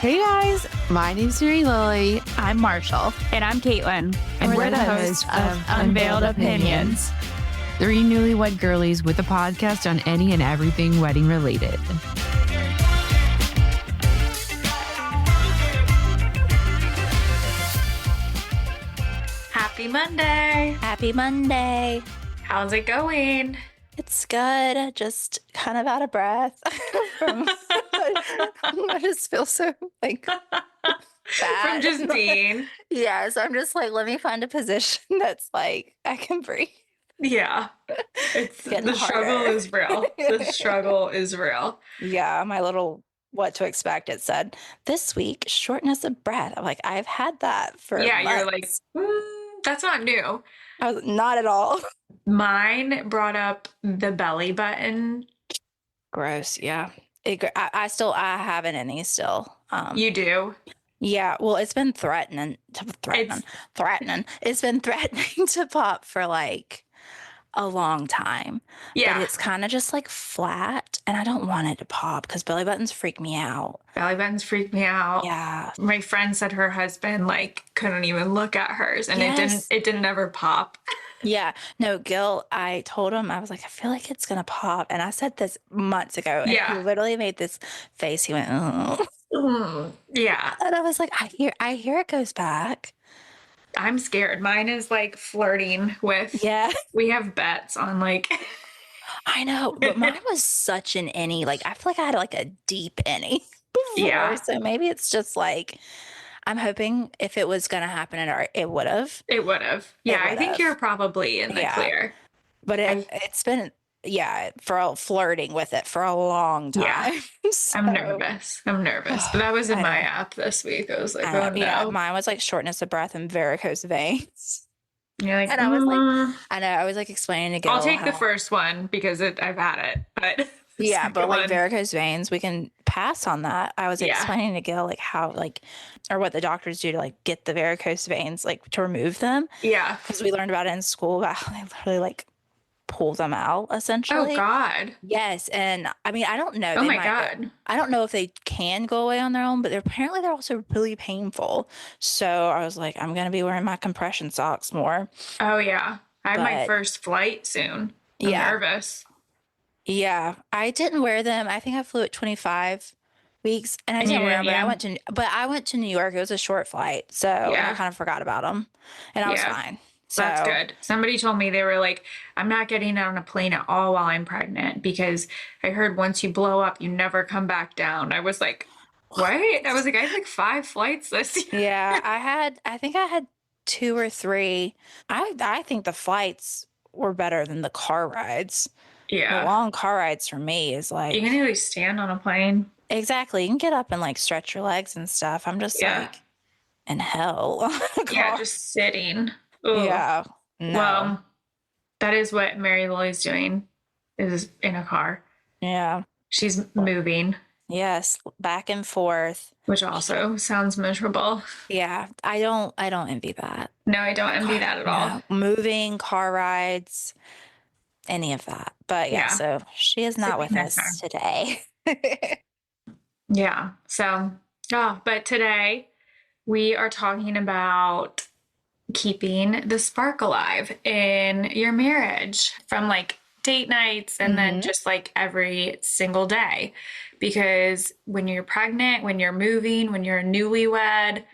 Hey guys, my name's Mary Lily. I'm Marshall. And I'm Caitlin. And we're the hosts of Unveiled Opinions. Three newlywed girlies with a podcast on any and everything wedding related. Happy Monday. Happy Monday. How's it going? It's good. Just kind of out of breath. I just feel so like bad. From just being. Yes, I'm just like, let me find a position that's like I can breathe. Yeah. The struggle is real. The struggle is real. Yeah, my little what to expect, it said, this week, shortness of breath. I'm like, I've had that for months. You're like, that's not new. I was not at all. Mine brought up the belly button. Gross, yeah. I have an innie still. You do? Yeah, well, it's been threatening. It's been threatening to pop for like a long time. Yeah. But it's kind of just like flat, and I don't want it to pop because belly buttons freak me out. Belly buttons freak me out. Yeah. My friend said her husband like couldn't even look at hers, and it didn't ever pop. Yeah. No, Gil, I told him, I was like, I feel like it's going to pop. And I said this months ago. And he literally made this face. He went, oh. Yeah. And I was like, I hear it goes back. I'm scared. Mine is like flirting with. Yeah. We have bets on like. I know. But mine was such an innie. Like, I feel like I had like a deep innie before. Yeah. So maybe it's just like, I'm hoping if it was going to happen, it would have. It would have. Yeah, I think you're probably in the clear. But it's been, for flirting with it for a long time. Yeah. So, I'm nervous. But that was in my app this week. I was like, oh no. Yeah, mine was like shortness of breath and varicose veins. You're like, and I was like, I was like explaining to Gil. I'll take the first one because I've had it, but. Yeah, but like varicose veins, we can pass on that. I was explaining to Gil like how or what the doctors do to like get the varicose veins, like to remove them. Yeah. Because we learned about it in school about how they literally like pull them out essentially. Oh God. Yes. And I mean, I don't know. Oh my God. I don't know if they can go away on their own, but apparently they're also really painful. So I was like, I'm going to be wearing my compression socks more. Oh yeah. I have my first flight soon. I'm nervous. Yeah, I didn't wear them. I think I flew at 25 weeks, and I didn't wear them. But I went to New York. It was a short flight, so I kind of forgot about them, and I was fine. So that's good. Somebody told me they were like, "I'm not getting on a plane at all while I'm pregnant because I heard once you blow up, you never come back down." I was like, "What?" I was like, "I had like 5 flights this year." Yeah, I think I had 2 or 3. I think the flights were better than the car rides. Yeah. The long car rides for me is like... You can really stand on a plane. Exactly. You can get up and like stretch your legs and stuff. I'm just like in hell. Yeah, just sitting. Ugh. Yeah. No. Well, that is what Mary Lily's doing, is in a car. Yeah. She's moving. Yes. Back and forth. Which also sounds miserable. Yeah. I don't envy that. No, I don't envy that at all. Moving, car rides, any of that. But so she is not with us today. Yeah. So, but today we are talking about keeping the spark alive in your marriage from like date nights and then just like every single day. Because when you're pregnant, when you're moving, when you're a newlywed,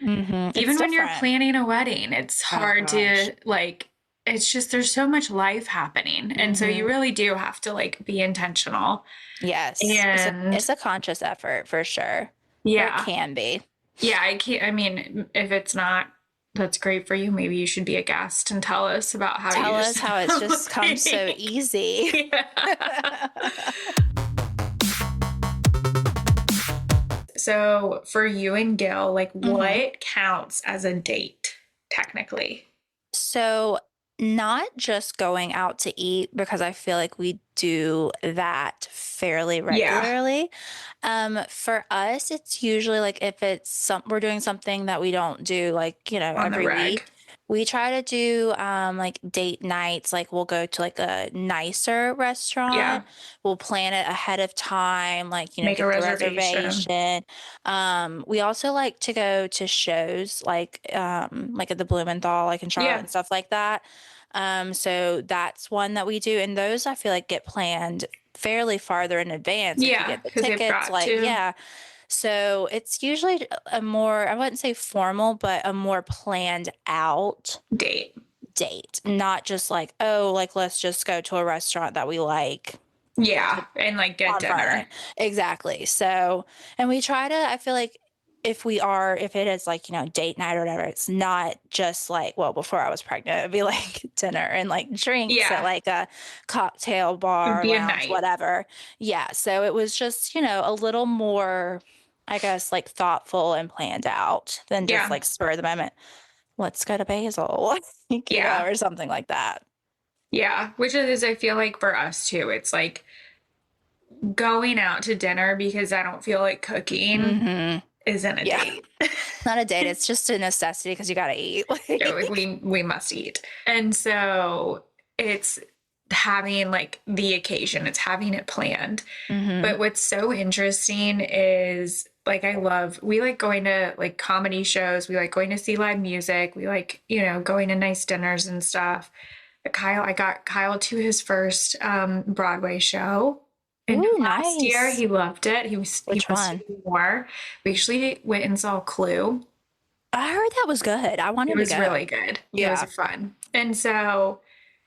even when you're planning a wedding, it's hard to like, it's just, there's so much life happening. And so you really do have to like be intentional. Yes. And it's a conscious effort for sure. Yeah. It can be. Yeah. I mean, if it's not, that's great for you. Maybe you should be a guest and tell us about how tell us how it's just come so easy. Yeah. So for you and Gil, like what counts as a date technically? So not just going out to eat, because I feel like we do that fairly regularly. For us, it's usually like if it's we're doing something that we don't do like, every week. We try to do like date nights. Like we'll go to like a nicer Yeah. restaurant. We'll plan it ahead of time, like, Make a get the reservation. reservation. We also like to go to shows like at the Blumenthal, like in Charlotte Yeah. and stuff like that. So that's one that we do. And those I feel like get planned fairly farther in advance. Like you Yeah. get the Because they've tickets, got like, to yeah. So it's usually a more, I wouldn't say formal, but a more planned out date. not just like, oh, like let's just go to a restaurant that we like Yeah. And like get on dinner. Friday. Exactly. So, and we try to, I feel like if it is like, date night or whatever, it's not just like, well, before I was pregnant, it'd be like dinner and like drinks at Yeah. like a cocktail It'd bar, be a lounge, night. whatever. Yeah. So it was just, a little more, I guess, like thoughtful and planned out than just Yeah. like spur of the moment. Let's go to Basil, Yeah. or something like that. Yeah. Which is, I feel like for us too, it's like going out to dinner because I don't feel like cooking Mm-hmm. isn't a Yeah. date. Not a date. It's just a necessity because you got to eat. Yeah, like we must eat. And so it's having like the occasion, it's having it planned. Mm-hmm. But what's so interesting is like we like going to like comedy shows, we like going to see live music, we like, going to nice dinners and stuff. But I got Kyle to his first Broadway show. And Ooh, last year nice. he loved it. He Which wants one? to do more. We actually went and saw Clue. I heard that was good. I wanted It to was go. really good. It was Yeah. fun. And so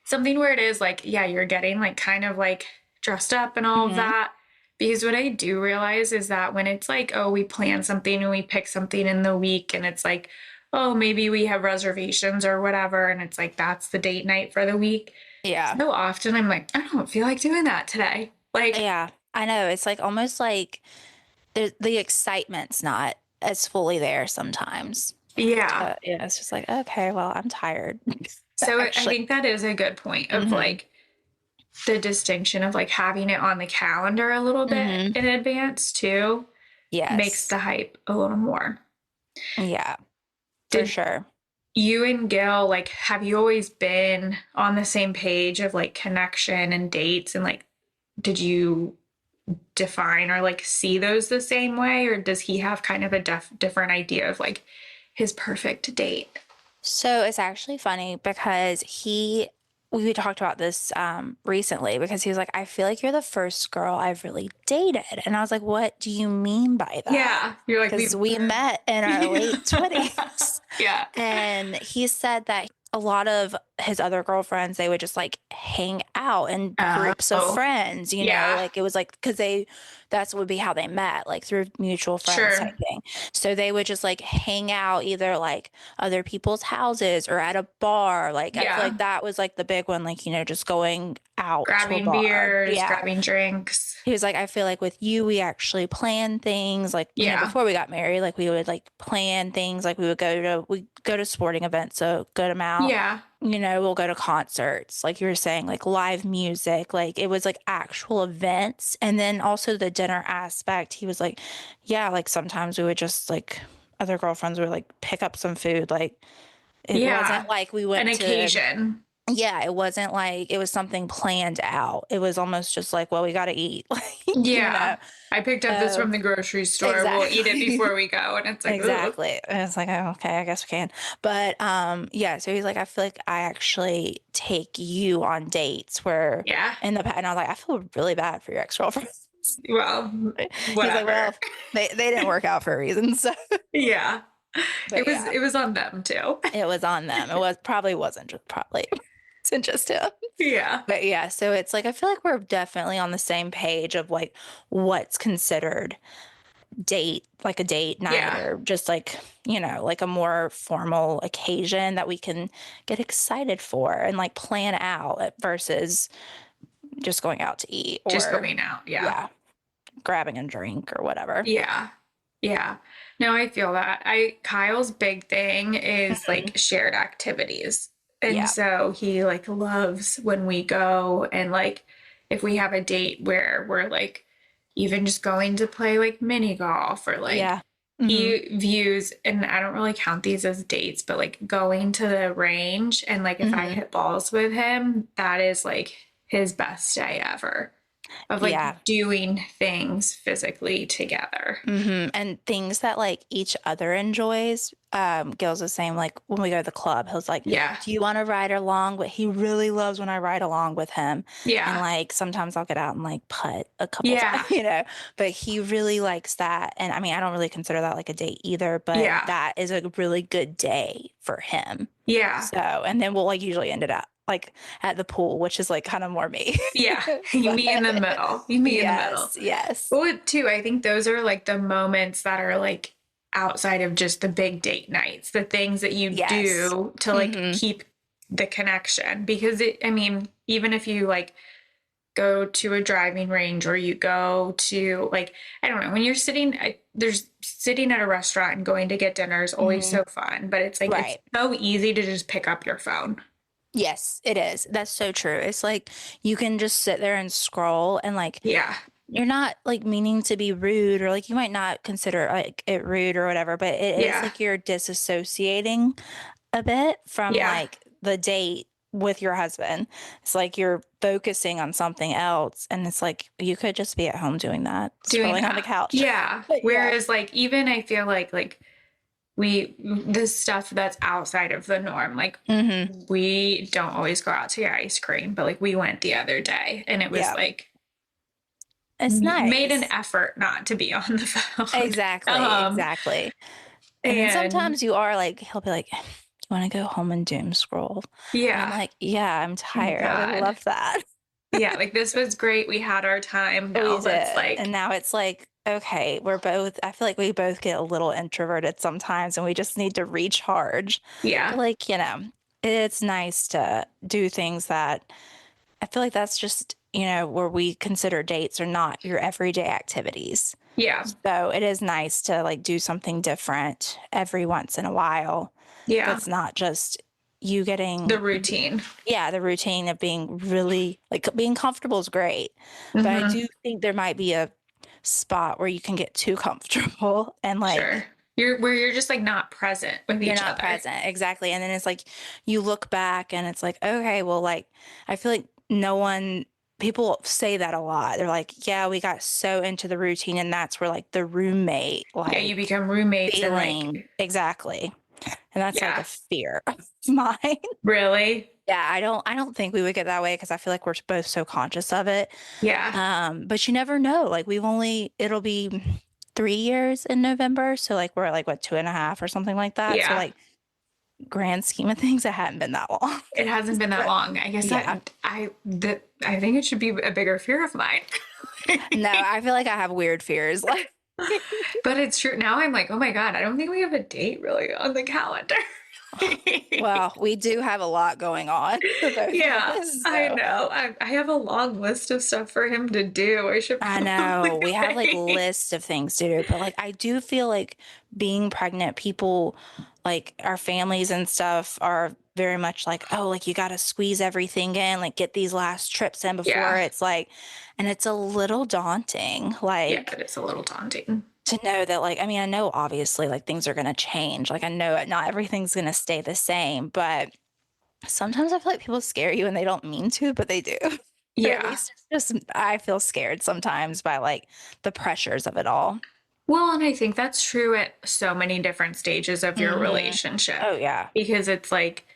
something where it is like, yeah, you're getting like kind of like dressed up and all of Mhm. that. Because what I do realize is that when it's like, oh, we plan something and we pick something in the week and it's like, oh, maybe we have reservations or whatever. And it's like, that's the date night for the week. Yeah. So often I'm like, I don't feel like doing that today. Like, Yeah. I know. It's like almost like the excitement's not as fully there sometimes. yeah. Yeah. It's just like, okay, well, I'm tired. So I Actually. think that is a good point of Mhm. like the distinction of like having it on the calendar a little bit in advance too. Yes. Makes the hype a little more. Yeah. For sure. You and Gil, like, have you always been on the same page of like connection and dates? And like, did you define or like see those the same way? Or does he have kind of a different idea of like his perfect date? So it's actually funny because we talked about this recently because he was like, I feel like you're the first girl I've really dated. And I was like, what do you mean by that? Yeah. You're like, Because we met in our late 20s. Yeah. And he said that a lot of his other girlfriends, they would just like hang out in groups of friends, Yeah. like it was like, because that's would be how they met, like through mutual friends type thing. So they would just like hang out either like other people's houses or at a bar. Like I feel like that was like the big one, like, just going out grabbing to a bar. beers, grabbing drinks. He was like, I feel like with you, we actually plan things like, before we got married, like we would like plan things, like we go to sporting events, a good amount. Yeah. We'll go to concerts, like you were saying, like live music, like it was like actual events. And then also the dinner aspect, he was like, yeah, like sometimes we would just like other girlfriends would like pick up some food. Like it wasn't like we went an occasion. Yeah, it wasn't like it was something planned out. It was almost just like, well, we got to eat. Yeah. I picked up this from the grocery store. Exactly. We'll eat it before we go. And it's like, exactly. And it's like, oh, okay, I guess we can. But yeah, so he's like, I feel like I actually take you on dates where in the past, and I was like, I feel really bad for your ex-girlfriends. Well, whatever. He's like, well, they didn't work out for a reason. So yeah. But it was on them too. It was on them. It wasn't just him. Yeah. But yeah, so it's like I feel like we're definitely on the same page of like what's considered like a date night or just like, like a more formal occasion that we can get excited for and like plan out versus just going out to eat or just going out. Yeah. Grabbing a drink or whatever. Yeah. Yeah. No, I feel that. Kyle's big thing is like shared activities. And so he like loves when we go and like if we have a date where we're like even just going to play like mini golf or like he views, and I don't really count these as dates, but like going to the range and like if I hit balls with him, that is like his best day ever of like doing things physically together. And things that like each other enjoys. Gil's the same. Like when we go to the club, he's like, do you want to ride along? But he really loves when I ride along with him. And like sometimes I'll get out and like putt a couple times, you know, but he really likes that. And I mean, I don't really consider that like a date either, but that is a really good day for him. So, and then we'll like usually end it up like at the pool, which is like kind of more me. You meet in the middle. You meet in the middle. Yes. Well, too, I think those are like the moments that are like outside of just the big date nights, the things that you do to like keep the connection. Because I mean, even if you like go to a driving range or you go to like, I don't know, when you're sitting at a restaurant and going to get dinner is always so fun, but it's like, it's so easy to just pick up your phone. Yes, it is. That's so true. It's like you can just sit there and scroll and like, you're not like meaning to be rude or like you might not consider like it rude or whatever, but it is like you're disassociating a bit from like the date with your husband. It's like you're focusing on something else and it's like you could just be at home doing that, scrolling on the couch. Whereas like even I feel like this stuff that's outside of the norm, like we don't always go out to get ice cream, but like we went the other day and it was like it's nice. Made an effort not to be on the phone. Exactly. And then sometimes you are like, he'll be like, you want to go home and doom scroll? And I'm like, I'm tired. I would love that. Like this was great. We had our time. Now it's like, and now it's like, okay, I feel like we both get a little introverted sometimes and we just need to recharge. But like, you know, it's nice to do things that I feel like that's just, you know, where we consider dates are not your everyday activities. So it is nice to like do something different every once in a while. That's not just you getting the routine. The routine of being really like being comfortable is great. But I do think there might be a spot where you can get too comfortable and like you're just like not present with each other. You're not present. Exactly. And then it's like you look back and it's like, okay, well, like I feel like people say that a lot. They're like, we got so into the routine and that's where like the roommate, like you become roommates feeling, and like exactly. And that's like a fear of mine. Really? I don't think we would get that way because I feel like we're both so conscious of it. But you never know. Like it'll be 3 years in November. So like we're at like what 2.5 or something like that. So like grand scheme of things, it hadn't been that long. It hasn't been that long. I guess I think it should be a bigger fear of mine. No, I feel like I have weird fears. Like, but it's true. Now I'm like, oh my God, I don't think we have a date really on the calendar. Well, we do have a lot going on. I know. I have a long list of stuff for him to do. I know. We have like lists of things to do, but like I do feel like being pregnant, people like our families and stuff are very much like, oh, like you got to squeeze everything in, like get these last trips in before it's like, and it's a little daunting. Like, it's a little daunting. To know that, like, I mean, I know obviously like things are going to change. Like I know not everything's going to stay the same, but sometimes I feel like people scare you and they don't mean to, but they do. At least it's just, I feel scared sometimes by like the pressures of it all. Well, and I think that's true at so many different stages of your relationship. Oh yeah. Because it's like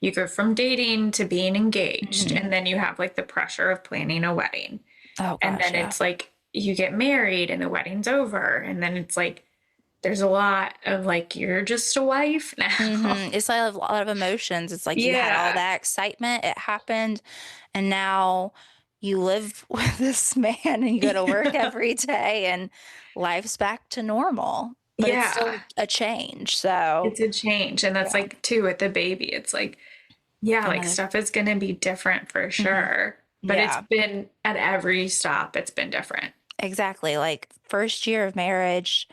you go from dating to being engaged and then you have like the pressure of planning a wedding. Oh gosh, and then it's like you get married and the wedding's over. And then it's like, there's a lot of like, you're just a wife now. It's like a lot of emotions. It's like you had all that excitement. It happened. And now you live with this man and you go to work every day and life's back to normal. But it's still a change. So it's a change. And that's like too with the baby. It's like, like stuff is going to be different for sure. But it's been at every stop, it's been different. Exactly. Like first year of marriage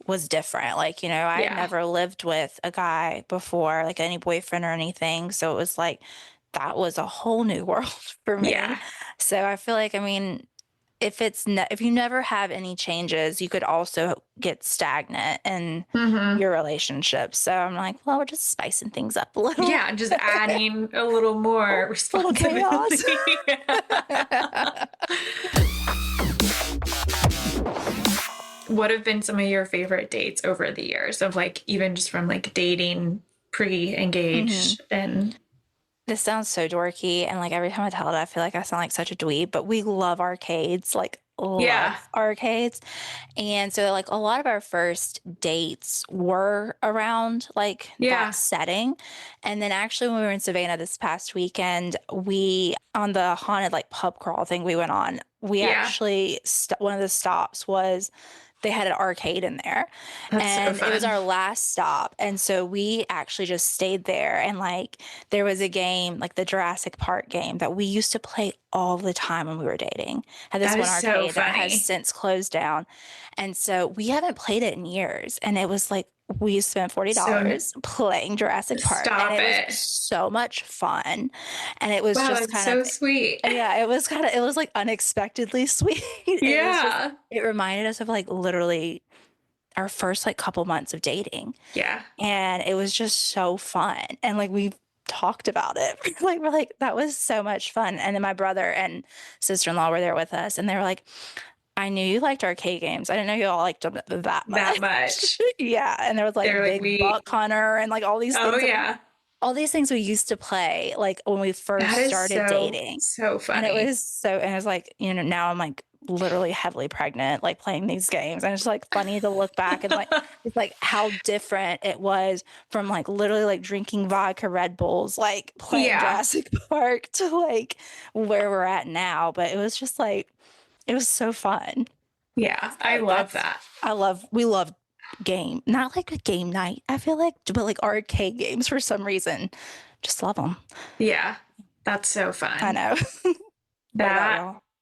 was different. Like, you know, I had never lived with a guy before, like any boyfriend or anything. So it was like, that was a whole new world for me. So I feel like, I mean, if you never have any changes, you could also get stagnant in your relationship. So I'm like, well, we're just spicing things up a little. Yeah, just adding a little more responsibility. What have been some of your favorite dates over the years of like, even just from like dating pre-engaged and... This sounds so dorky, and like every time I tell it, I feel like I sound like such a dweeb, but we love arcades, like love arcades. And so like a lot of our first dates were around like that setting. And then actually when we were in Savannah this past weekend, we on the haunted like pub crawl thing we went on, we actually one of the stops was they had an arcade in there. And it was our last stop. And so we actually just stayed there. And like there was a game, like the Jurassic Park game that we used to play all the time when we were dating. Had this one arcade that has since closed down. And so we haven't played it in years. And it was like we spent $40 playing Jurassic Park. And it was so much fun. And it was just kind of sweet. Yeah, it was like unexpectedly sweet. It reminded us of like literally our first like couple months of dating. Yeah. And it was just so fun. And like we talked about it. We're like, that was so much fun. And then my brother and sister-in-law were there with us, and they were like, I knew you liked arcade games. I didn't know you all liked them that much. Yeah. And there was like Big Buck Hunter and like all these things. Oh, yeah. All these things we used to play like when we first started dating. So funny. And it was like, you know, now I'm like literally heavily pregnant, like playing these games. And it's like funny to look back and like, it's like how different it was from like literally like drinking vodka Red Bulls, like playing Jurassic Park to like where we're at now. But it was just like, it was so fun. Yeah, I love that. We love not like a game night, I feel like, but like arcade games for some reason. Just love them. Yeah, that's so fun. I know.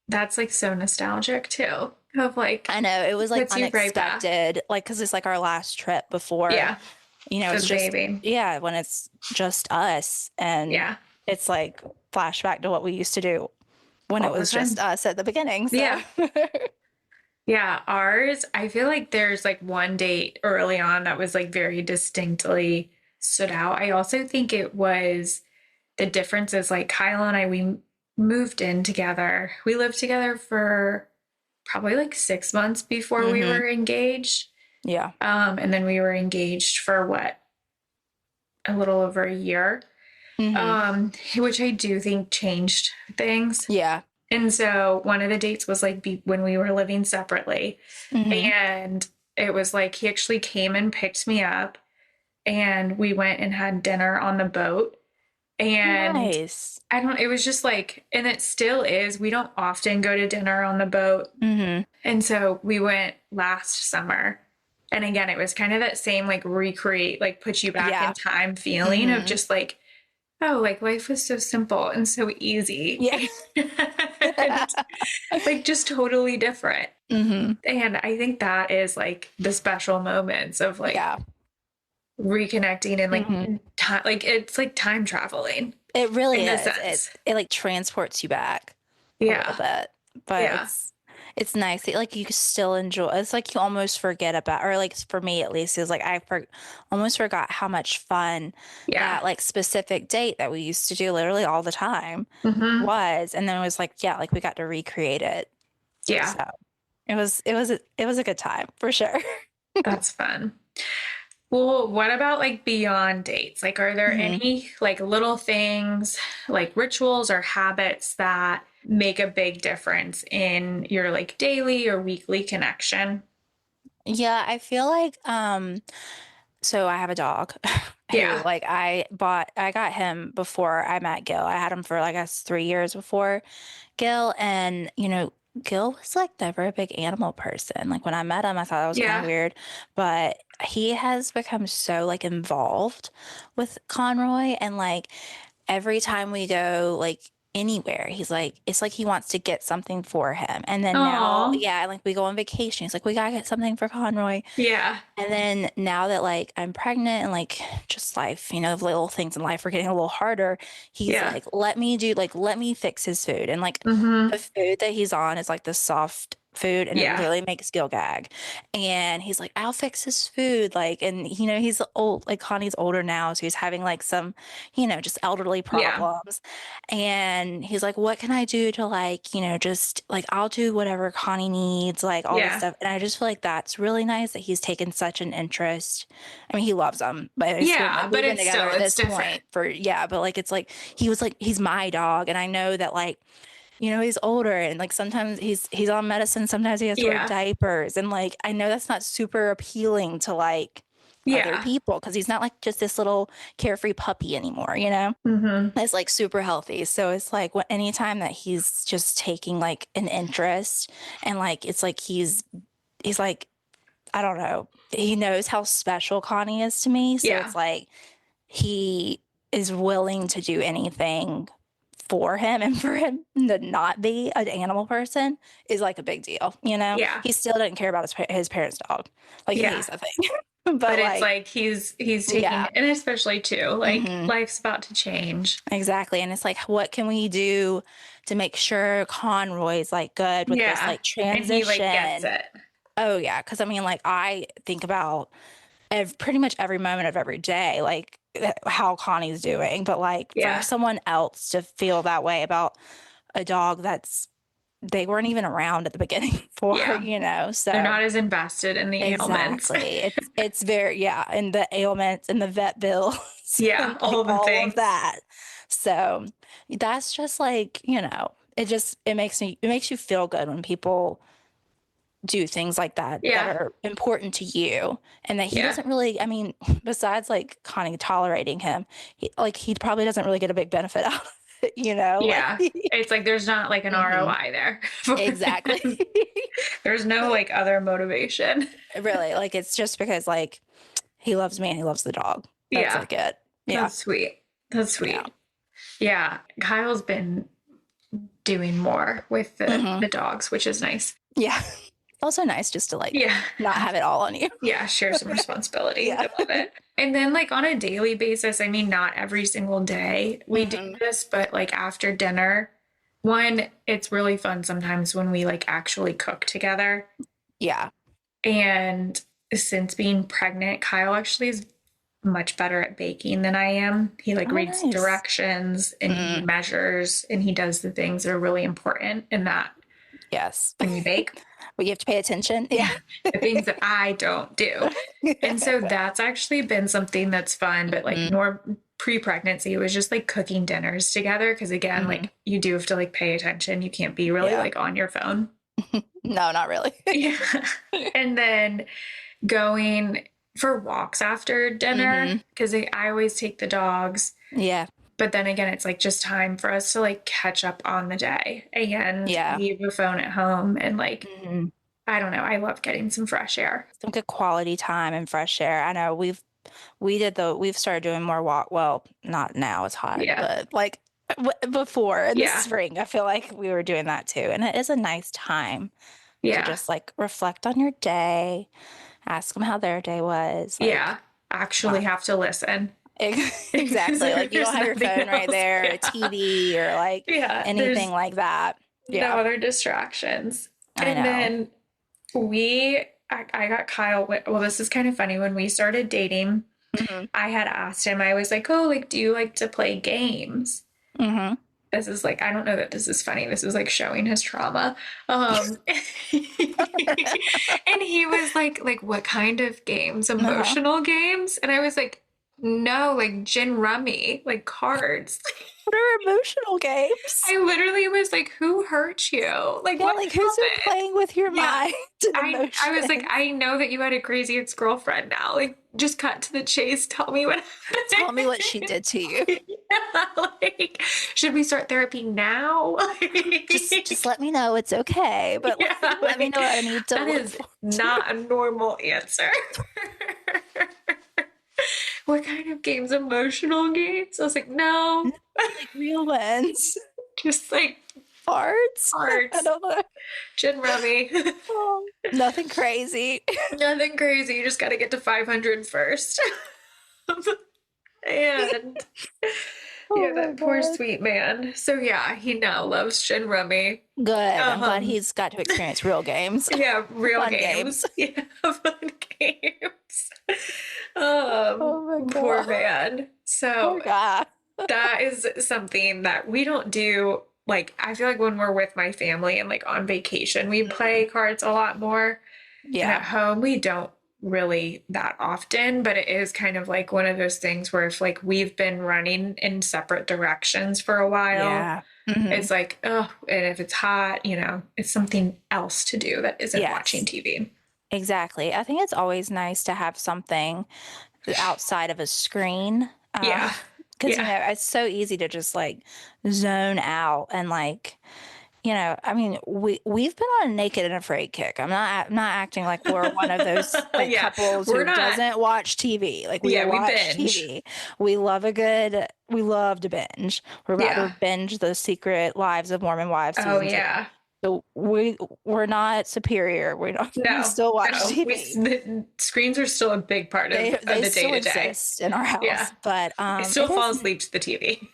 That's like so nostalgic too. Of like, I know, it was like unexpected, like because it's like our last trip before. Yeah, you know, it's just when it's just us, and it's like flashback to what we used to do when it was just us at the beginning. So. Yeah. Yeah, ours, I feel like there's like one date early on that was like very distinctly stood out. I also think it was the difference is like Kyle and I, we moved in together. We lived together for probably like 6 months before we were engaged. Yeah. And then we were engaged for a little over a year, which I do think changed things. Yeah. And so one of the dates was like when we were living separately, and it was like he actually came and picked me up, and we went and had dinner on the boat. And it was just like, and it still is, we don't often go to dinner on the boat. And so we went last summer. And again, it was kind of that same like recreate, like put you back in time feeling of just like, oh, like life was so simple and so easy. Yeah. And, like just totally different. And I think that is like the special moments of like reconnecting and like time, like it's like time traveling. It really is. It like transports you back a little bit. But it's nice. Like you still enjoy. It's like you almost forget about, or like for me at least, it was like I almost forgot how much fun that like specific date that we used to do literally all the time was, and then it was like like we got to recreate it. Yeah, so it was a good time for sure. That's fun. Well, what about like beyond dates? Like, are there any like little things, like rituals or habits that make a big difference in your like daily or weekly connection? Yeah, I feel like, so I have a dog. Like I got him before I met Gil. I had him for like 3 years before Gil, and you know, Gil was like never a big animal person. Like when I met him, I thought that was kind of weird, but he has become so like involved with Conroy, and like every time we go like anywhere. He's like, it's like he wants to get something for him. And then now, Oh, like we go on vacation. He's like, we gotta get something for Conroy. yeah. And then now that like I'm pregnant and like just life, little things in life are getting a little harder, he's Yeah. like, let me fix his food. And like Mm-hmm. the food that he's on is like the soft food and it Yeah. literally makes Gil gag. And he's like, I'll fix his food. Like, and he's old, like Connie's older now, so he's having like some, just elderly Yeah. problems. And he's like, what can I do to like, just like I'll do whatever Connie needs, like all this Yeah. stuff. And I just feel like that's really nice that he's taken such an interest. I mean, he loves them, but Yeah, but we've been it's together still, at it's this different. point for, but like, it's like, he's my dog. And I know that like, he's older and like sometimes he's on medicine, sometimes he has to wear Yeah. diapers. And like, I know that's not super appealing to like other Yeah. people because he's not like just this little carefree puppy anymore, Mm-hmm. It's like super healthy. So it's like anytime that he's just taking like an interest and like it's like he's like, I don't know, he knows how special Connie is to me. So Yeah. it's like he is willing to do anything for him, and for him to not be an animal person is like a big deal, Yeah. He still doesn't care about his parents' dog. Like he Yeah. hates that thing. but But it's like, like he's taking, yeah. and especially too, like Mhm. life's about to change. Exactly. And it's like, what can we do to make sure Conroy's like good with this Yeah. like And he like gets transition? it. Oh yeah. Cause I mean, like I think about pretty much every moment of every day, like how Connie's doing, but like Yeah. for someone else to feel that way about a dog they weren't even around at the beginning for, Yeah. so They're not as invested in the ailments. exactly. It's very, and the ailments and the vet bills Yeah, and like all the all things. of that. So that's just like, it makes you feel good when people do things like that that Yeah. are important to you, and that he Yeah. doesn't really, I mean, besides like Connie tolerating him, he probably doesn't really get a big benefit out of it, Yeah. like It's like there's not like an Mhm. ROI there. for him. Exactly. There's no like other motivation. Really, like it's just because like he loves me and he loves the dog. That's Yeah. like it. Yeah. That's sweet. That's sweet. Yeah. Yeah. Kyle's been doing more with the dogs, which is nice. Yeah. Also nice just to like Yeah. not have it all on you. Yeah, share some responsibility. Yeah. I love it. And then like on a daily basis, I mean, not every single day we do this, but like after dinner, one, it's really fun sometimes when we like actually cook together. Yeah. And since being pregnant, Kyle actually is much better at baking than I am. He like reads nice. directions and he measures and he does the things that are really important in that Yes. when you bake. But you have to pay attention. Yeah. The things that I don't do. And so that's actually been something that's fun, but like more pre-pregnancy, it was just like cooking dinners together. Cause again, like you do have to like pay attention. You can't be really like on your phone. No, not really. Yeah. And then going for walks after dinner, because I always take the dogs. Yeah. But then again, it's like just time for us to like catch up on the day and leave the phone at home. And like, I don't know, I love getting some fresh air. Some good quality time and fresh air. I know we've started doing more walk. Well, not now, it's hot, but like before in the spring, I feel like we were doing that too. And it is a nice time to just like reflect on your day, ask them how their day was. Like, actually have to listen. Exactly. Like you don't have your phone right there, a TV or like anything like that. No other distractions. I know. Then I got Kyle. Well, this is kind of funny. When we started dating, I had asked him, I was like, oh, like, do you like to play games? This is like, I don't know that this is funny. This is like showing his trauma. And he was like, what kind of games? Emotional games? And I was like, no, like gin rummy, like cards. What are emotional games? I literally was like, who hurt you? Like, what like who's been playing with your mind? I was like, I know that you had a crazy ex-girlfriend now. Like, just cut to the chase. Tell me what happened. Tell me what she did to you. Like, should we start therapy now? just let me know. It's okay. But let me know what I need to That is not a normal answer. What kind of games? Emotional games? I was like, no. Like real ones. Just like farts. farts. I don't know. Gin rummy. Oh, nothing crazy. Nothing crazy. You just got to get to 500 first. And yeah, that poor sweet man. So yeah, he now loves gin rummy. Good. I'm glad he's got to experience real games. Yeah, real Fun games. Yeah, fun games. Oh my Poor God. man. So Poor guy. that is something that we don't do. Like, I feel like when we're with my family and like on vacation, we play cards a lot more. And at home, we don't really that often, but it is kind of like one of those things where if like we've been running in separate directions for a while, it's like, oh, and if it's hot, you know, it's something else to do that isn't watching TV. Exactly. I think it's always nice to have something outside of a screen. Because, you know, it's so easy to just like zone out and like, you know, I mean, we've been on a naked and afraid kick. I'm not acting like we're one of those like couples who doesn't watch TV. Like we watch TV. We love to binge. We're about to binge the Secret Lives of Mormon Wives season 2. So we're not superior. We still watch TV. The screens are still a big part of the day-to-day. They still exist in our house, but I still fall asleep to the TV.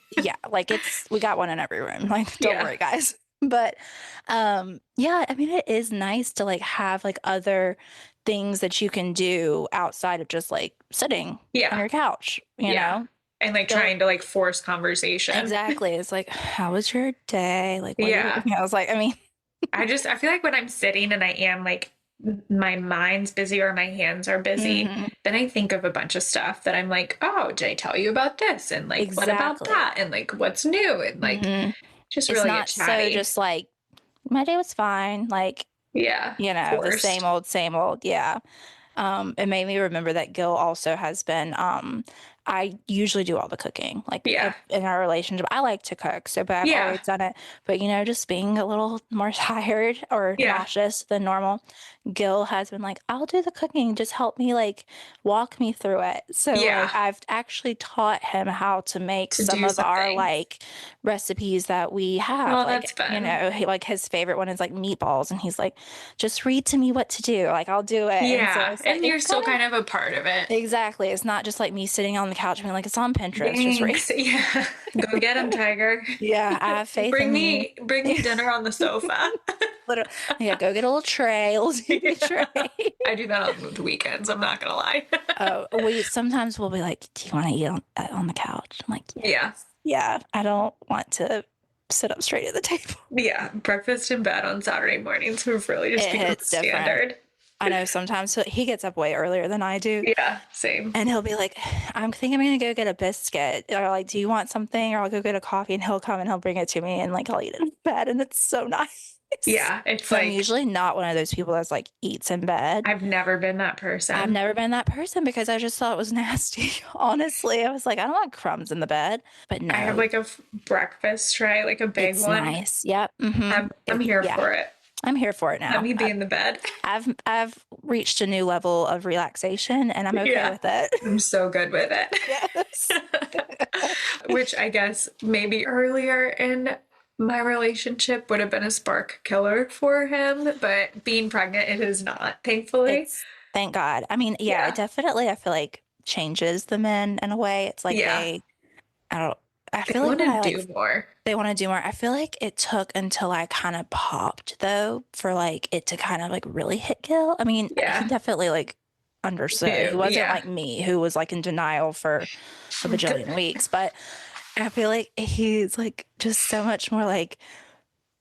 Like we got one in every room. Like don't worry, guys. But I mean, it is nice to like have like other things that you can do outside of just like sitting on your couch, you know? And like trying to like force conversation. Exactly. It's like, how was your day? Like, I was like, I mean, I feel like when I'm sitting and I am like, my mind's busy or my hands are busy, then I think of a bunch of stuff that I'm like, oh, did I tell you about this? And like, what about that? And like, what's new? And like, just really get chatty. So just like, my day was fine. Like, you know, the same old. Yeah. It made me remember that Gil also has been, I usually do all the cooking, like in our relationship. I like to cook, but I've always done it. But, you know, just being a little more tired or nauseous than normal, Gil has been like, I'll do the cooking. Just help me, like, walk me through it. So like, I've actually taught him how to make some of our, like, recipes that we have. Oh, like, that's fun. You know, like, his favorite one is, like, meatballs. And he's like, just read to me what to do. Like, I'll do it. Yeah, and you're still kind of a part of it. Exactly. It's not just, like, me sitting on the couch being like, it's on Pinterest. Just read. Yeah. Go get him, Tiger. Yeah, I have faith in you. Bring me dinner on the sofa. Literally. Yeah, go get a little tray, a little TV tray. I do that on the weekends. I'm not gonna lie. Sometimes we'll be like, do you want to eat on the couch? I'm like, yeah. I don't want to sit up straight at the table. Yeah, breakfast in bed on Saturday mornings. We've really just become standard. I know sometimes he gets up way earlier than I do. Yeah, same. And he'll be like, I'm thinking I'm going to go get a biscuit. Or like, do you want something? Or I'll go get a coffee. And he'll come and he'll bring it to me. And like, I'll eat it in bed. And it's so nice. Yeah, it's like, I'm usually not one of those people that's like eats in bed. I've never been that person. Because I just thought it was nasty. Honestly, I was like, I don't want crumbs in the bed. But no. I have like a breakfast tray, like a big one. Nice. Yep. I'm here for it. I'm here for it now. Let me be in the bed. I've reached a new level of relaxation and I'm okay with it. I'm so good with it. Yes. Which I guess maybe earlier in my relationship would have been a spark killer for him, but being pregnant, it is not, thankfully. Thank God. I mean, it definitely, I feel like changes the men in a way. It's like I feel like they want to do more. They want to do more. I feel like it took until I kind of popped though for like it to kind of like really hit Gil. I mean, he definitely like understood. He wasn't like me who was like in denial for a bajillion weeks, but I feel like he's like just so much more like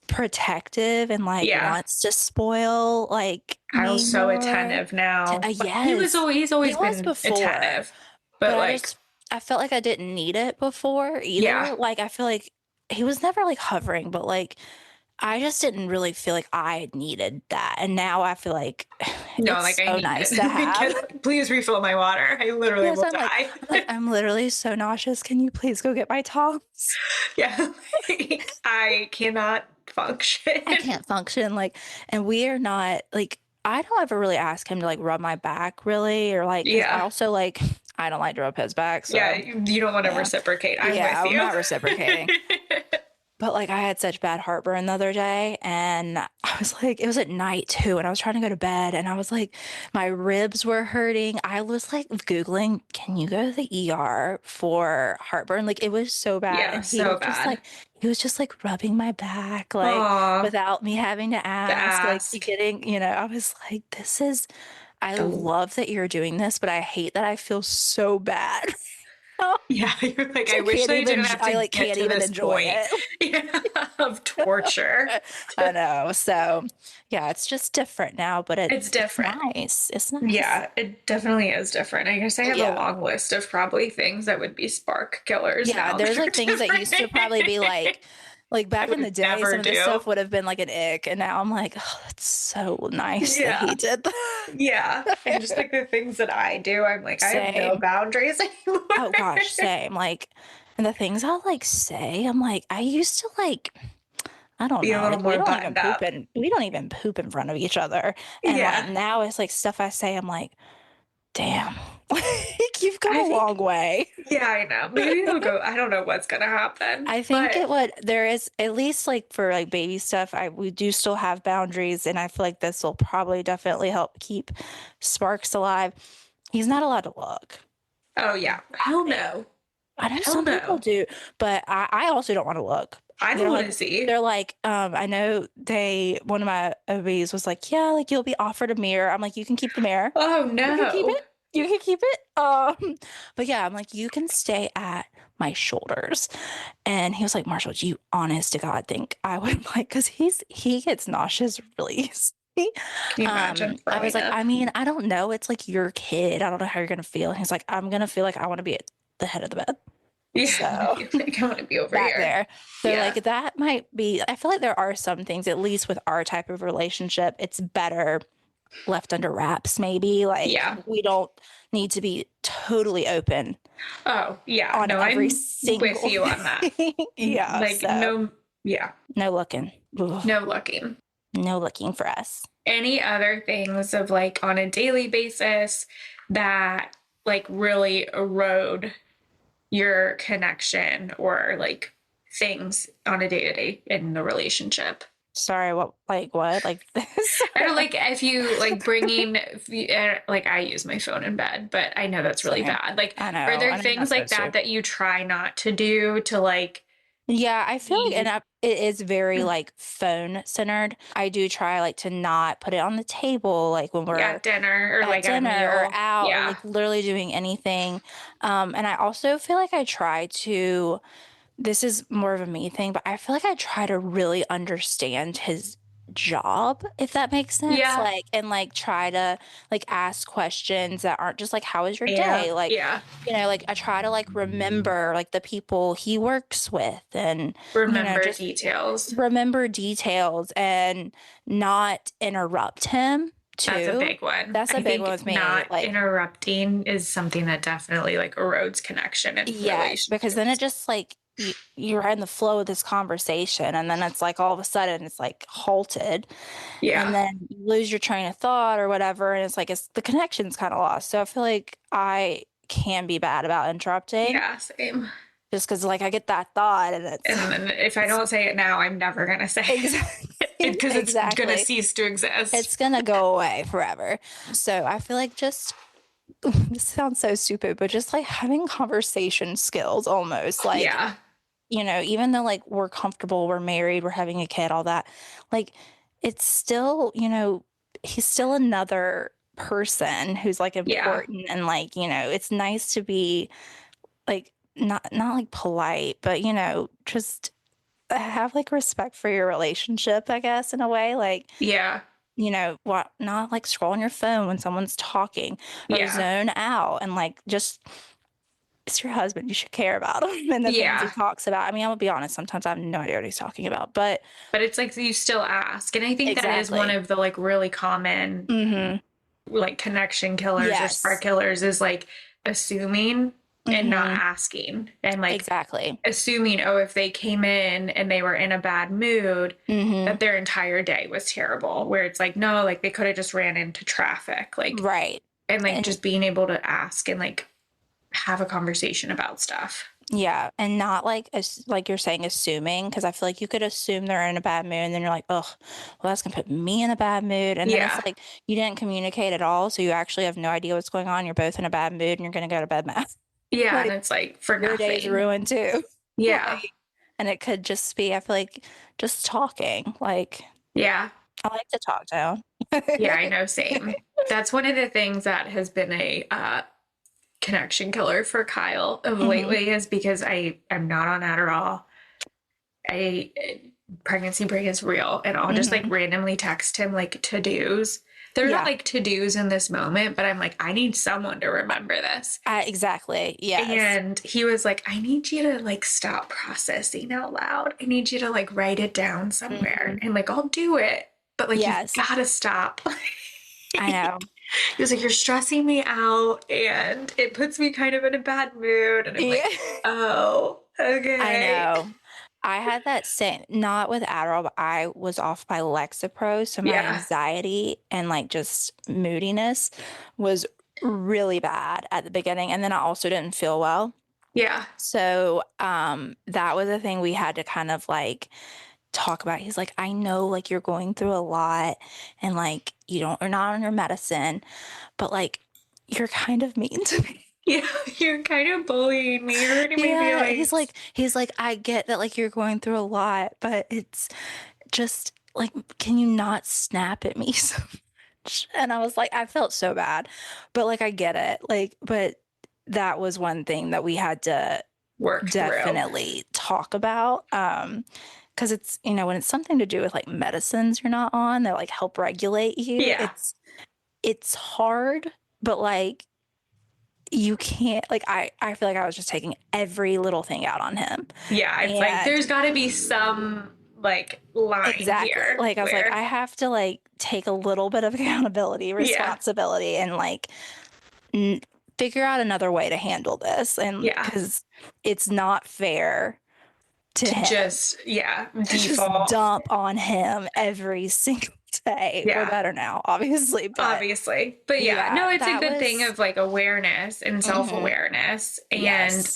protective and like wants to spoil like I was so attentive now. He's always been attentive. But like I felt like I didn't need it before either. Yeah. Like I feel like he was never like hovering, but like I just didn't really feel like I needed that. And now I feel like it's so nice to have. Please refill my water. I literally will die. I'm literally so nauseous. Can you please go get my Tums? Yeah. I cannot function. I can't function. Like, and we are not like, I don't ever really ask him to like rub my back really, or like, I also like, I don't like to rub his back. So. Yeah, you don't want to reciprocate. I'm with you. I'm not reciprocating. But like I had such bad heartburn the other day, and I was like, it was at night too, and I was trying to go to bed, and I was like, my ribs were hurting. I was like Googling, can you go to the ER for heartburn? Like it was so bad. Yeah, And so bad. he was just like rubbing my back, like Aw, without me having to to ask, like ask. getting, I was like, I Oh, love that you're doing this, but I hate that I feel so bad. yeah, you're like, I I wish can't they even, didn't have I to like get can't to even this enjoy point it. yeah, of torture. I know. So, yeah, it's just different now, but It's it's different. nice. It's nice. Yeah, it definitely is different. I guess I have a Yeah. long list of probably things that would be spark killers Yeah, now that there's are like things that different. used to probably be like I back in would the day, never some of this do. stuff would have been like an ick, and now I'm like, oh, that's so nice that Yeah. he did that. Yeah. And just like the things that I do, I'm like, I have no Same. boundaries anymore. Oh gosh, same. Like, and the things I'll like say, I'm like, I used to like, I don't Be a know, little like more buttoned up. we don't even poop in front of each other. And like Yeah. now it's like stuff I say, I'm like, damn, like you've come I a think, long way. yeah, I know. Maybe it'll go, I don't know what's gonna happen. I think But there is at least like for like baby stuff, we do still have boundaries, and I feel like this will probably definitely help keep Sparks alive. He's not allowed to look. oh yeah. Hell no. I know Hell some people no. do, but I also don't want to look. I don't want to see. They're like, I know one of my OBs was like, yeah, like you'll be offered a mirror. I'm like, you can keep the mirror. Oh You can keep no. it. You can keep it. But yeah, I'm like, you can stay at my shoulders. And he was like, Marshall, do you honest to God think I would like, because he gets nauseous really easily. Can you imagine I was throwing like, up? I mean, I don't know. It's like your kid. I don't know how you're gonna feel. And he's like, I'm gonna feel like I want to be at the head of the bed. Yeah. So Like, I want to be over back here. there. So Yeah. like that might be, I feel like there are some things, at least with our type of relationship, it's better left under wraps, maybe. Like Yeah. we don't need to be totally open Oh, yeah. on No, every I'm single with you on that. thing. Yeah. Like, So no, yeah, no looking. Ugh, no looking. no looking for us. Any other things of like on a daily basis that like really erode your connection or like things on a day to day in the relationship? Sorry, what? Like this? I don't like if you like like I use my phone in bed, but I know that's really Same. bad. Like, I know. are there I know things you're like not supposed that to. that you try not to do to like Yeah, I feel like, be it is very like phone centered. I do try like to not put it on the table, like when we're at dinner or at like at a dinner or meal? out or Yeah. like literally doing anything. And I also feel like I try to, this is more of a me thing, but I feel like I try to really understand his job, if that makes sense. Yeah. Like, and like try to like ask questions that aren't just like, how was your Yeah. day? Like, Yeah. like I try to like remember like the people he works with, and Remember just details. remember details and not interrupt him too. That's a big one. That's a I big think one with me. not Like, interrupting is something that definitely like erodes connection and yes, because then it just like you're in the flow of this conversation, and then it's like all of a sudden it's like halted, Yeah. and then you lose your train of thought or whatever, and it's like the connection's kind of lost. So I feel like I can be bad about interrupting. Yeah, same. Just because like I get that thought, and then if I don't say it now, I'm never gonna say exactly it because it's exactly. gonna cease to exist. It's gonna go away forever. So I feel like just this sounds so stupid, but just like having conversation skills almost, like, yeah. Even though like we're comfortable, we're married, we're having a kid, all that, like it's still, he's still another person who's like important, and like, it's nice to be like not like polite, but just have like respect for your relationship, I guess, in a way. Like, Yeah. what, not like scroll on your phone when someone's talking, or zone out, and like just, it's your husband, you should care about him and the things he talks about. I mean, I'm gonna be honest, sometimes I have no idea what he's talking about, but it's like you still ask, and I think that is one of the like really common like connection killers or spark killers, is like assuming and not asking, and like assuming, oh, if they came in and they were in a bad mood, that their entire day was terrible, where it's like, no, like they could have just ran into traffic, like, right. And like just being able to ask and like have a conversation about stuff. Yeah, and not like you're saying, assuming, because I feel like you could assume they're in a bad mood, and then you're like, "Ugh, well, that's gonna put me in a bad mood." And then it's Yeah. like you didn't communicate at all, so you actually have no idea what's going on. You're both in a bad mood, and you're gonna go to bed mad. Yeah. And Like it's like for your day's nothing. ruined too. Yeah. And it could just be, I feel like, just talking. Like, Yeah. I like to talk down. Yeah. I know. Same. That's one of the things that has been a connection killer for Kyle of lately is because I am not on Adderall. Pregnancy brain is real, and I'll just like randomly text him like to-dos. They're not like to-dos in this moment, but I'm like, I need someone to remember this. Exactly. Yes. And he was like, I need you to like stop processing out loud. I need you to like write it down somewhere. And like, I'll do it. But like, you've got to stop. I know. He was like, you're stressing me out and it puts me kind of in a bad mood. And I'm like, oh, okay. I know. I had that same, not with Adderall, but I was off by Lexapro. So my anxiety and like just moodiness was really bad at the beginning. And then I also didn't feel well. Yeah. So that was a thing we had to kind of like talk about. He's like, I know like you're going through a lot and like you're not on your medicine, but like you're kind of mean to me. Yeah, you're kind of bullying me, you're hurting my feelings. He's like, I get that like you're going through a lot, but it's just like, can you not snap at me so much? And I was like, I felt so bad, but like I get it. Like, but that was one thing that we had to definitely talk about. Because it's, when it's something to do with like medicines you're not on that like help regulate you, it's hard, but like you can't, like I feel like I was just taking every little thing out on him. Yeah, it's like there's got to be some like line here. Like I was like, I have to like take a little bit of accountability, responsibility, and like figure out another way to handle this. And because it's not fair to him. Just dump on him every single day. We're better now, obviously. But no, it's a good thing of like awareness and self-awareness. And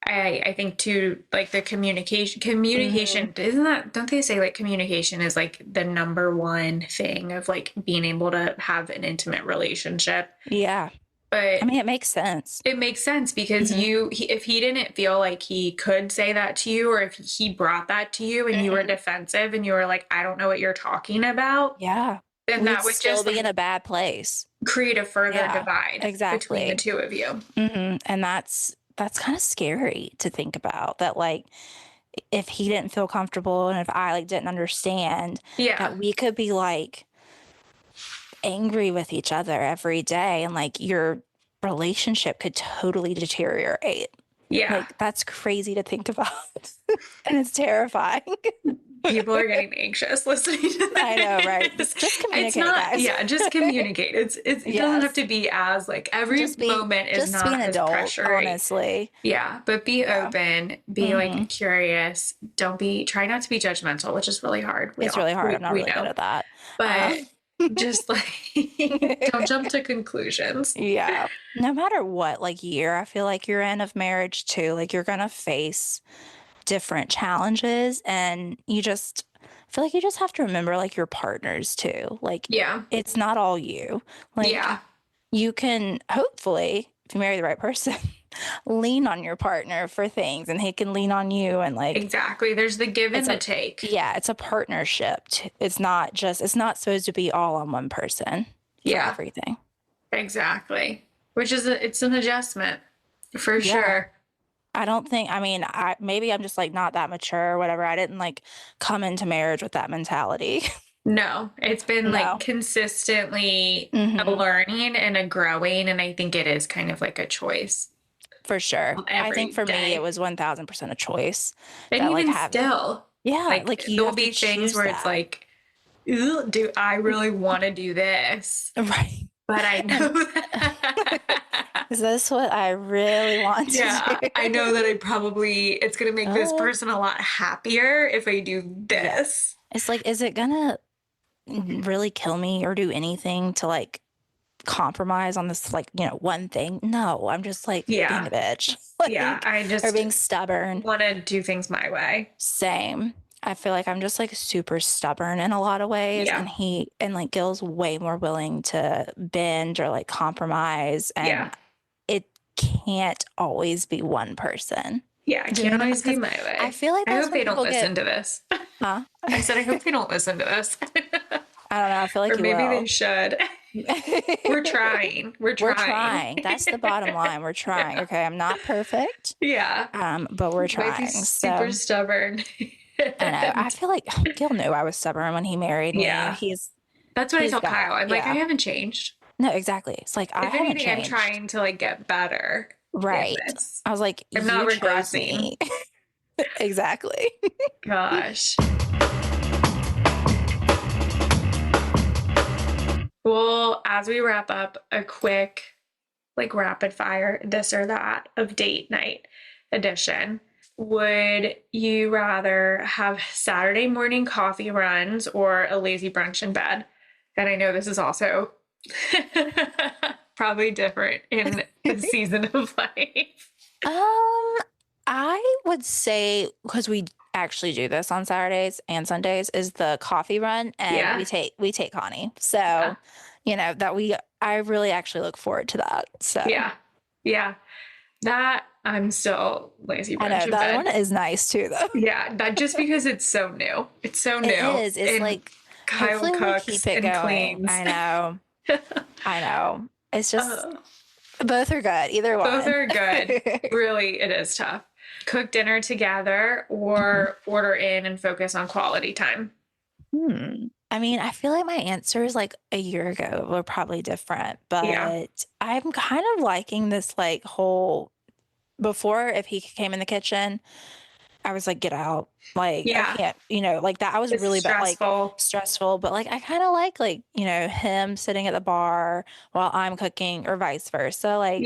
I think too, like the communication isn't that, don't they say like communication is like the number one thing of like being able to have an intimate relationship? Yeah. But I mean, it makes sense. It makes sense because if he didn't feel like he could say that to you, or if he brought that to you and you were defensive and you were like, I don't know what you're talking about. Yeah. Then that would still just be in a bad place. Create a further divide between the two of you. And that's kind of scary to think about, that like if he didn't feel comfortable and if I like didn't understand that we could be like angry with each other every day and like your relationship could totally deteriorate. Like that's crazy to think about. And it's terrifying. People are getting anxious listening to that. I know, right? Just communicate, guys. Yeah, just communicate. It doesn't have to be as like every moment is not be an adult, as pressuring. Honestly. Yeah, but be open, be like curious. Try not to be judgmental, which is really hard. It's really hard. I'm not really good at that. But just like don't jump to conclusions. Yeah. No matter what like year I feel like you're in of marriage too, like you're gonna face different challenges, and I feel like you just have to remember like your partners too. Like it's not all you. Like you can hopefully, if you marry the right person, lean on your partner for things and he can lean on you, and like there's the give and the take. It's a partnership. It's not supposed to be all on one person for everything. Exactly. Which is it's an adjustment for sure. I don't think, maybe I'm just like not that mature or whatever. I didn't like come into marriage with that mentality. No, it's been like consistently a learning and a growing. And I think it is kind of like a choice. For sure. I think for me, it was 1000% a choice. And even still. Yeah. Like there'll be things where it's like, do I really want to do this? Right. But I know that. Is this what I really want to do? I know that it's going to make this person a lot happier if I do this. It's like, is it going to really kill me or do anything to like compromise on this, like, one thing? No, I'm just like being a bitch. or being stubborn. Want to do things my way. Same. I feel like I'm just like super stubborn in a lot of ways. And like Gil's way more willing to bend or like compromise. And it can't always be one person. Yeah, it can't always be my way. I feel like I hope they don't listen to this. Huh? I said, I hope they don't listen to this. I don't know. I feel like maybe they should. We're trying. We're trying. That's the bottom line. We're trying. Yeah. Okay. I'm not perfect. Yeah. But we're trying. Might be super stubborn. I know. I feel like Gil knew I was stubborn when he married me. Yeah. That's what I told Kyle. I'm like, I haven't changed. No, exactly. It's like, I haven't changed. I'm trying to like get better. Right. I was like, I'm not regressing. Exactly. Gosh. Well, as we wrap up a quick, like rapid fire, this or that of date night edition, would you rather have Saturday morning coffee runs or a lazy brunch in bed? And I know this is also probably different in the season of life. I would say, because we actually do this on Saturdays and Sundays, is the coffee run, and we take Connie. So, you know, I really actually look forward to that. So yeah, that I'm still lazy brunch. I know that one is nice too, though. Yeah, that just because it's so new. It's so new. It is. It's and like Kyle cooks and cleans. I know. I know. It's just both are good. Either one. Both are good. Really, it is tough. Cook dinner together or order in and focus on quality time? I mean, I feel like my answers like a year ago were probably different, but I'm kind of liking this like whole, before, if he came in the kitchen, I was like, get out. Like, I can't, you know, like that. I was really stressful, but like, I kind of like, you know, him sitting at the bar while I'm cooking or vice versa. Like,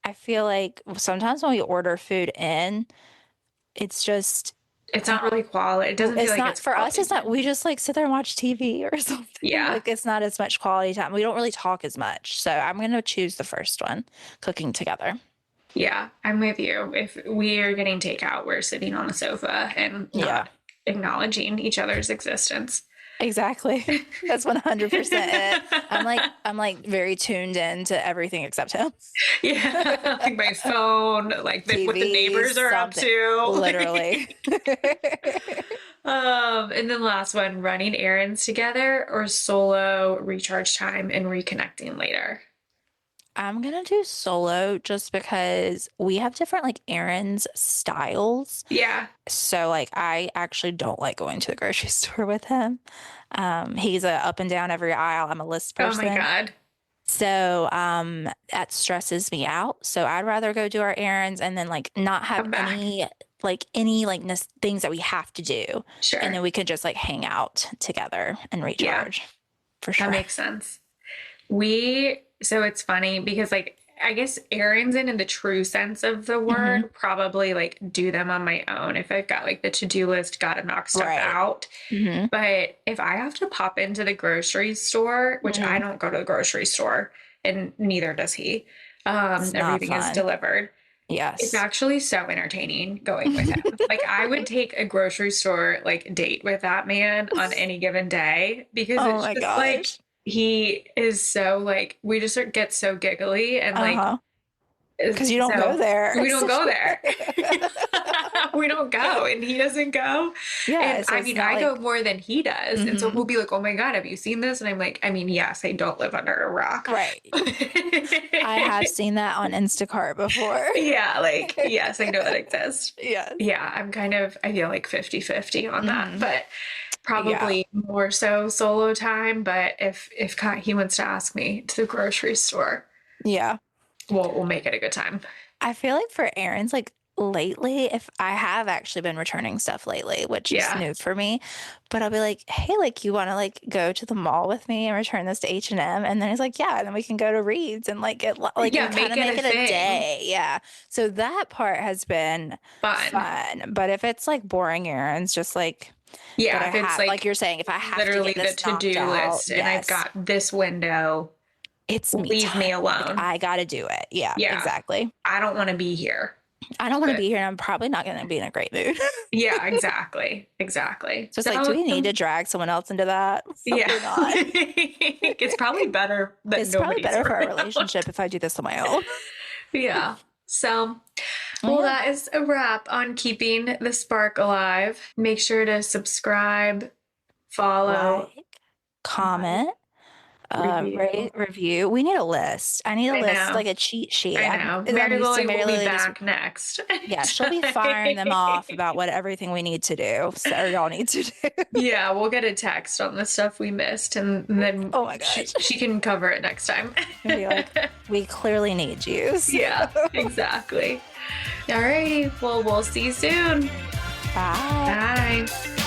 I feel like sometimes when we order food in, it's not really quality. It doesn't feel like it's for us. It's not, we just like sit there and watch TV or something. Yeah. Like it's not as much quality time. We don't really talk as much. So I'm going to choose the first one, cooking together. Yeah, I'm with you. If we are getting takeout, we're sitting on the sofa and not acknowledging each other's existence. Exactly. That's 100% it. I'm like very tuned in to everything except him. Yeah. Like my phone, like TV, what the neighbors are up to. Literally. And then last one, running errands together or solo recharge time and reconnecting later? I'm going to do solo just because we have different like errands styles. Yeah. So like I actually don't like going to the grocery store with him. He's a up and down every aisle. I'm a list person. Oh my God. So that stresses me out. So I'd rather go do our errands and then like not have any things that we have to do. Sure. And then we could just like hang out together and recharge. Yeah. For sure. That makes sense. So it's funny because like, I guess errands in the true sense of the word, probably like do them on my own. If I've got like the to-do list, got to knock stuff out. But if I have to pop into the grocery store, which I don't go to the grocery store and neither does he, everything is delivered. Yes. It's actually so entertaining going with him. Like I would take a grocery store like date with that man on any given day because it's just like, he is so like, we just get so giggly and like, because you don't go there. We don't go there. We don't go and he doesn't go. Yeah. And I mean, I go more than he does. And so he'll be like, oh my God, have you seen this? And I'm like, I mean, yes, I don't live under a rock. Right. I have seen that on Instacart before. Yeah. Like, yes, I know that exists. Yes. Yeah. I feel like 50-50 on that, but probably more so solo time. But if he wants to ask me to the grocery store, we'll make it a good time. I feel like for errands, like lately, if I have actually been returning stuff lately, which is new for me, but I'll be like, hey, like you want to like go to the mall with me and return this to H&M? And then he's like, yeah, and then we can go to Reed's and like get like kind of make it a day. Yeah. So that part has been fun. But if it's like boring errands, just like if it's like you're saying, if I have literally to get this the to-do list and I've got this window, it's leave me alone. Like, I got to do it. Yeah, exactly. I don't want to be here. I don't want to be here and I'm probably not going to be in a great mood. Yeah, exactly. Exactly. So it's like, do we need to drag someone else into that? Probably not. It's probably better that it's probably better for our around. relationship if I do this on my own. Yeah. So, well, that is a wrap on keeping the spark alive. Make sure to subscribe, follow, comment, rate, review. We need a list. I need a list, like a cheat sheet. I know. Mary Lily will be back next. Yeah, she'll be firing them off about everything we need to do, or y'all need to do. Yeah, we'll get a text on the stuff we missed, and then oh my gosh, she can cover it next time. And be like, we clearly need you. So. Yeah, exactly. All righty. Well, we'll see you soon. Bye. Bye.